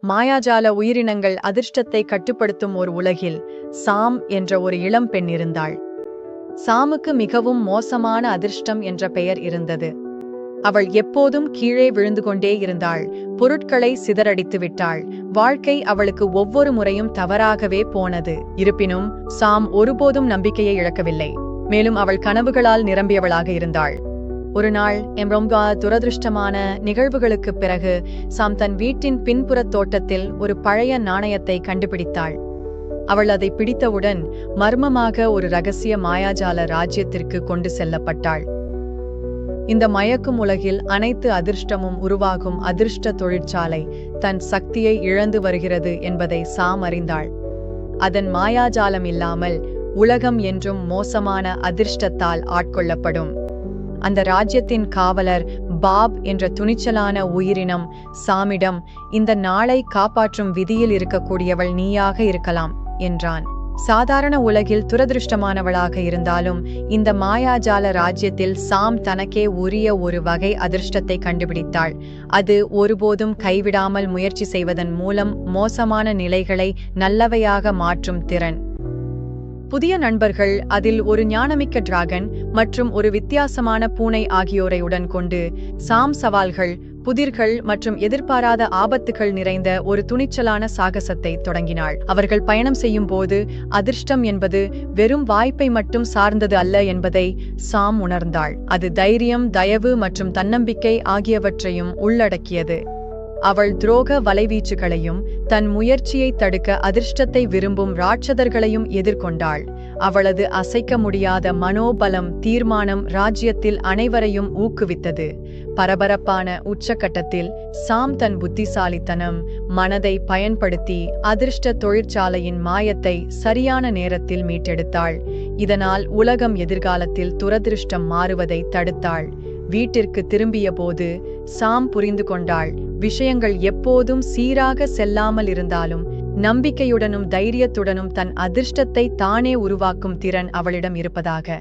மாயாஜால உயிரினங்கள் அதிர்ஷ்டத்தை கட்டுப்படுத்தும் ஒரு உலகில் சாம் என்ற ஒரு இளம் பெண் இருந்தாள். சாமுக்கு மிகவும் மோசமான அதிர்ஷ்டம் என்ற பெயர் இருந்தது. அவள் எப்போதும் கீழே விழுந்து கொண்டே இருந்தாள். பொருட்களை சிதறடித்து விட்டாள். வாழ்க்கை அவளுக்கு ஒவ்வொரு முறையும் தவறாகவே போனது. இருப்பினும் சாம் ஒருபோதும் நம்பிக்கையை இழக்கவில்லை. மேலும் அவள் கனவுகளால் நிரம்பியவளாக இருந்தாள். ஒரு நாள் ரொம்ப துரதிருஷ்டமான நிகழ்வுகளுக்குப் பிறகு சாம் தன் வீட்டின் பின்புறத் தோட்டத்தில் ஒரு பழைய நாணயத்தை கண்டுபிடித்தாள். அவள் அதை பிடித்தவுடன் மர்மமாக ஒரு ரகசிய மாயாஜால ராஜ்யத்திற்கு கொண்டு செல்லப்பட்டாள். இந்த மயக்கும் உலகில் அனைத்து அதிர்ஷ்டமும் உருவாகும் அதிர்ஷ்ட தொழிற்சாலை தன் சக்தியை இழந்து வருகிறது என்பதை சாம் அறிந்தாள். அதன் மாயாஜாலம் இல்லாமல் உலகம் என்றும் மோசமான அதிர்ஷ்டத்தால் ஆட்கொள்ளப்படும். அந்த ராஜ்யத்தின் காவலர் பாப் என்ற துணிச்சலான உயிரினம் சாமிடம், இந்த நாளை காப்பாற்றும் விதியில் இருக்கக்கூடியவள் நீயாக இருக்கலாம் என்றான். சாதாரண உலகில் துரதிருஷ்டமானவளாக இருந்தாலும் இந்த மாயாஜால ராஜ்யத்தில் சாம் தனக்கே உரிய ஒரு வகை அதிர்ஷ்டத்தை கண்டுபிடித்தாள். அது ஒருபோதும் கைவிடாமல் முயற்சி செய்வதன் மூலம் மோசமான நிலைகளை நல்லவையாக மாற்றும் திறன். புதிய நண்பர்கள், அதில் ஒரு ஞானமிக்க டிராகன் மற்றும் ஒரு வித்தியாசமான பூனை ஆகியோரை உடன் கொண்டு சாம் சவால்கள், புதிர்கள் மற்றும் எதிர்பாராத ஆபத்துகள் நிறைந்த ஒரு துணிச்சலான சாகசத்தை தொடங்கினாள். அவர்கள் பயணம் செய்யும் போது அதிர்ஷ்டம் என்பது வெறும் வாய்ப்பை மட்டும் சார்ந்தது அல்ல என்பதை சாம் உணர்ந்தாள். அது தைரியம், தயவு மற்றும் தன்னம்பிக்கை ஆகியவற்றையும் உள்ளடக்கியது. அவள் துரோக வலைவீச்சுகளையும் தன் முயற்சியை தடுக்க அதிர்ஷ்டத்தை விரும்பும் ராட்சதர்களையும் எதிர்கொண்டாள். அவளது அசைக்க முடியாத மனோபலம், தீர்மானம் ராஜ்யத்தில் அனைவரையும் ஊக்குவித்தது. பரபரப்பான உச்சக்கட்டத்தில் சாம் தன் புத்திசாலித்தனம், மனதை பயன்படுத்தி அதிர்ஷ்ட தொழிற்சாலையின் மாயத்தை சரியான நேரத்தில் மீட்டெடுத்தாள். இதனால் உலகம் எதிர்காலத்தில் துரதிருஷ்டம் மாறுவதை தடுத்தாள். வீட்டிற்கு திரும்பிய போது சாம் புரிந்து கொண்டாள், விஷயங்கள் எப்போதும் சீராக செல்லாமல் இருந்தாலும் நம்பிக்கையுடனும் தைரியத்துடனும் தன் அதிர்ஷ்டத்தை தானே உருவாக்கும் திறன் அவளிடம் இருப்பதாக.